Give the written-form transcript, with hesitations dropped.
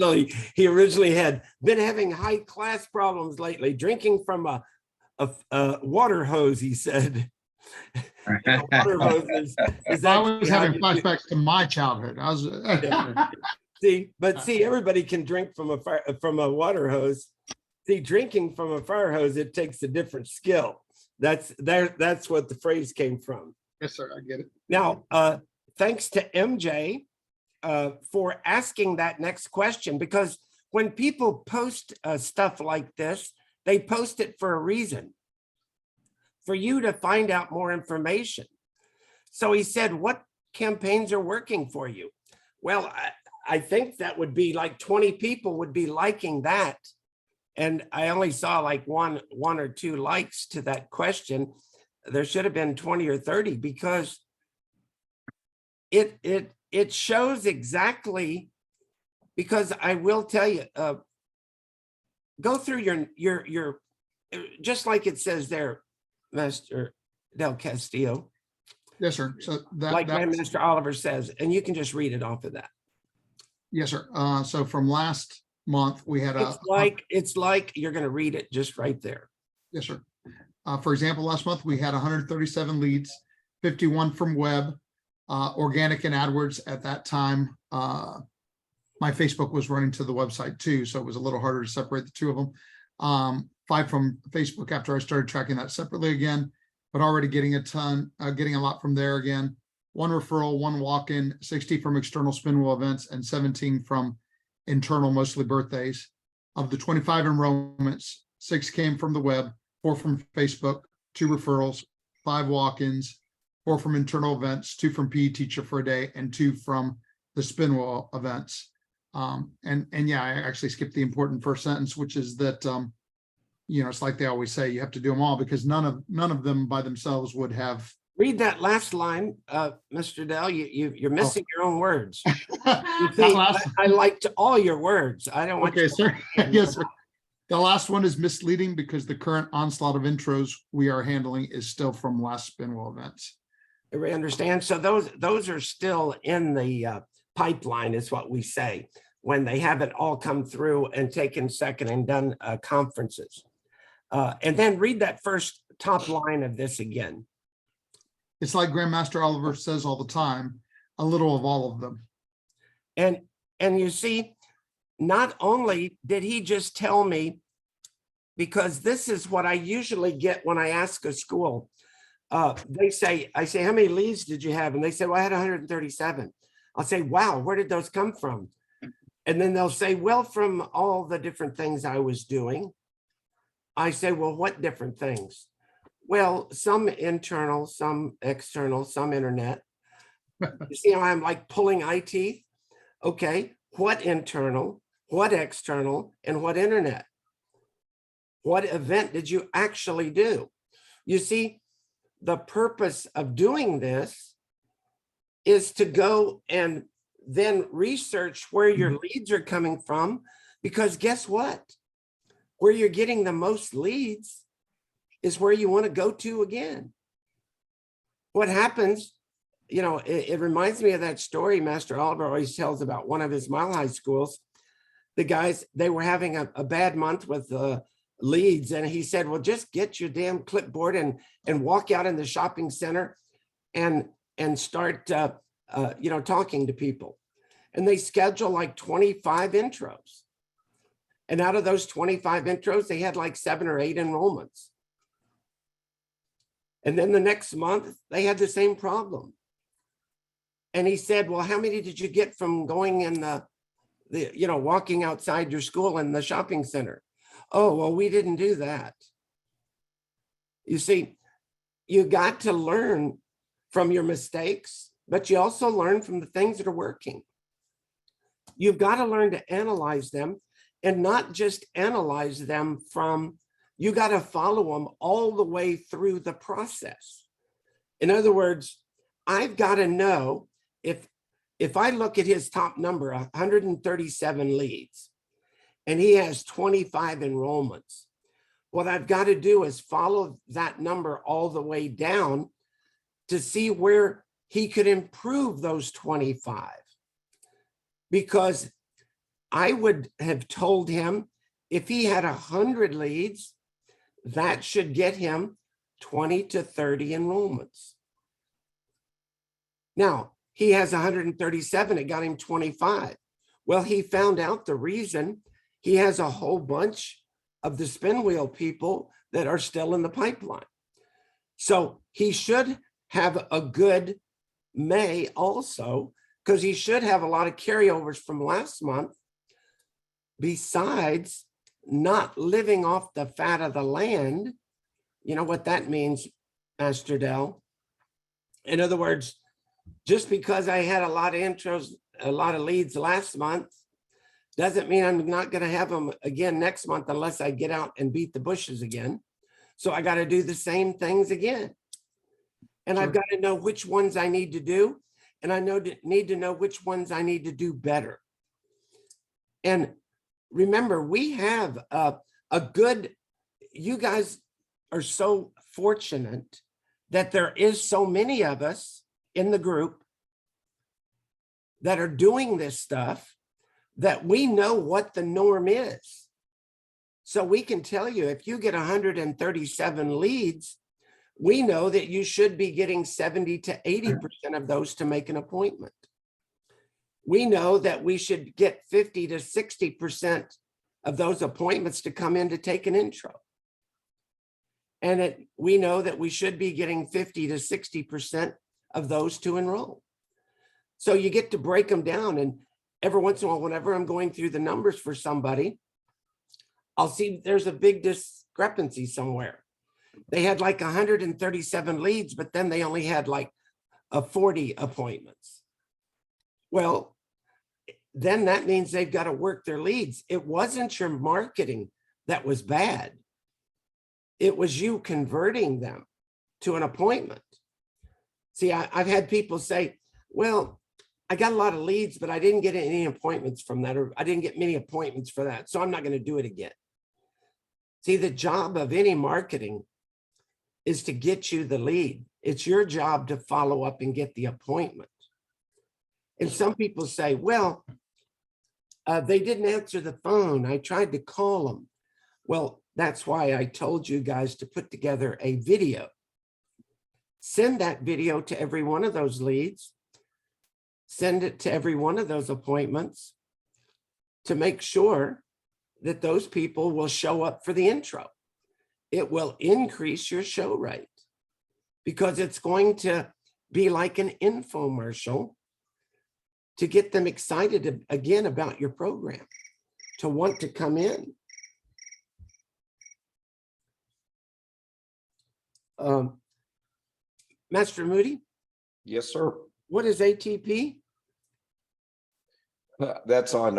originally had been having high class problems lately, drinking from a water hose, he said. Water hose is I was having flashbacks to my childhood. I was see, everybody can drink from a water hose. See, drinking from a fire hose, it takes a different skill. That's what the phrase came from. Yes, sir. I get it. Now, thanks to MJ for asking that next question, because when people post stuff like this, they post it for a reason, for you to find out more information. So he said, what campaigns are working for you? Well, I think that would be like 20 people would be liking that. And I only saw like one or two likes to that question. There should have been 20 or 30, because it shows exactly, because I will tell you, go through your just like it says there, Master Del Castillo. Yes, sir. So like Master Oliver says, and you can just read it off of that. Yes, sir. So from last month, we had it's like you're going to read it just right there. Yes, sir. For example, last month we had 137 leads, 51 from web, organic and AdWords. At that time, my Facebook was running to the website too, so it was a little harder to separate the two of them. 5 from Facebook after I started tracking that separately again, but already getting a lot from there again. 1 referral, 1 walk-in, 60 from external Spinwheel events, and 17 from internal, mostly birthdays. Of the 25 enrollments, 6 came from the web, 4 from Facebook, 2 referrals, 5 walk-ins, 4 from internal events, 2 from PE teacher for a day, and 2 from the Spinwheel events. And yeah, I actually skipped the important first sentence, which is that it's like they always say, you have to do them all, because none of them by themselves would have. Read that last line, Mr. Dell. You're missing your own words. You see, I liked all your words. I don't want. Okay, sir. Yes, sir. The last one is misleading, because the current onslaught of intros we are handling is still from last Spinwheel events. I understand. So those are still in the pipeline, is what we say, when they haven't all come through and taken second and done conferences. And then read that first top line of this again. It's like Grandmaster Oliver says all the time, a little of all of them. And you see, not only did he just tell me, because this is what I usually get when I ask a school, I say, how many leads did you have? And they say, well, I had 137. I'll say, wow, where did those come from? And then they'll say, well, from all the different things I was doing. I say, well, what different things? Well, some internal, some external, some internet. You see how I'm like pulling eye teeth? Okay, what internal, what external, and what internet? What event did you actually do? You see, the purpose of doing this is to go and then research where your leads are coming from, because guess what? Where you're getting the most leads is where you want to go to again. What happens, it reminds me of that story Master Oliver always tells about one of his Mile High schools. The guys, they were having a bad month with leads, and he said, well, just get your damn clipboard and walk out in the shopping center and start talking to people. And they schedule like 25 intros. And out of those 25 intros, they had like 7 or 8 enrollments. And then the next month, they had the same problem. And he said, well, how many did you get from going in walking outside your school in the shopping center? Oh, well, we didn't do that. You see, you got to learn from your mistakes, but you also learn from the things that are working. You've got to learn to analyze them, and not just analyze them from, you got to follow them all the way through the process. In other words, I've got to know if I look at his top number, 137 leads, and he has 25 enrollments, what I've got to do is follow that number all the way down to see where he could improve those 25. Because I would have told him if he had 100 leads, that should get him 20 to 30 enrollments. Now, he has 137, it got him 25. Well, he found out the reason. He has a whole bunch of the spin wheel people that are still in the pipeline. So he should have a good May also, because he should have a lot of carryovers from last month, besides not living off the fat of the land. You know what that means, Master Dell? In other words, just because I had a lot of intros, a lot of leads last month, doesn't mean I'm not going to have them again next month unless I get out and beat the bushes again. So I got to do the same things again. And I've got to know which ones I need to do. And I need to know which ones I need to do better. And remember, we have a good, you guys are so fortunate that there is so many of us in the group that are doing this stuff, that we know what the norm is. So we can tell you, if you get 137 leads, we know that you should be getting 70 to 80% of those to make an appointment. We know that we should get 50 to 60% of those appointments to come in to take an intro. And we know that we should be getting 50 to 60% of those to enroll. So you get to break them down. And every once in a while, whenever I'm going through the numbers for somebody, I'll see there's a big discrepancy somewhere. They had like 137 leads, but then they only had like 40 appointments. Well, then that means they've got to work their leads. It wasn't your marketing that was bad. It was you converting them to an appointment. See, I've had people say, well, I got a lot of leads, but I didn't get any appointments from that, or I didn't get many appointments for that, so I'm not going to do it again. See, the job of any marketing is to get you the lead. It's your job to follow up and get the appointment. And some people say, well, they didn't answer the phone. I tried to call them. Well, that's why I told you guys to put together a video. Send that video to every one of those leads. Send it to every one of those appointments to make sure that those people will show up for the intro. It will increase your show rate because it's going to be like an infomercial to get them excited again about your program, to want to come in. Master Moody? Yes, sir. What is ATP? That's on